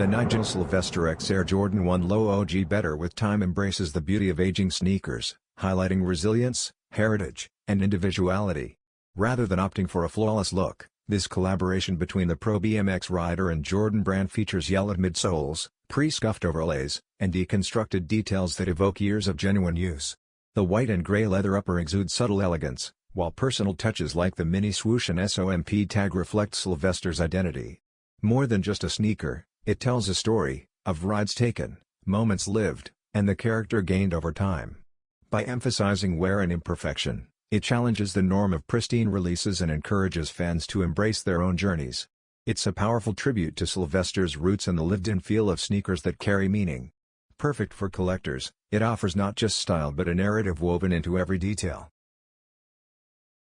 Nigel Sylvester X Air Jordan 1 Low OG Better with Time embraces the beauty of aging sneakers, highlighting resilience, heritage, and individuality. Rather than opting for a flawless look, this collaboration between the pro BMX rider and Jordan brand features yellowed midsoles, pre-scuffed overlays, and deconstructed details that evoke years of genuine use. The white and gray leather upper exudes subtle elegance, while personal touches like the mini swoosh and S.O.M.P tag reflect Sylvester's identity. More than just a sneaker, it tells a story of rides taken, moments lived, and the character gained over time. By emphasizing wear and imperfection, it challenges the norm of pristine releases and encourages fans to embrace their own journeys. It's a powerful tribute to Sylvester's roots and the lived-in feel of sneakers that carry meaning. Perfect for collectors, it offers not just style but a narrative woven into every detail.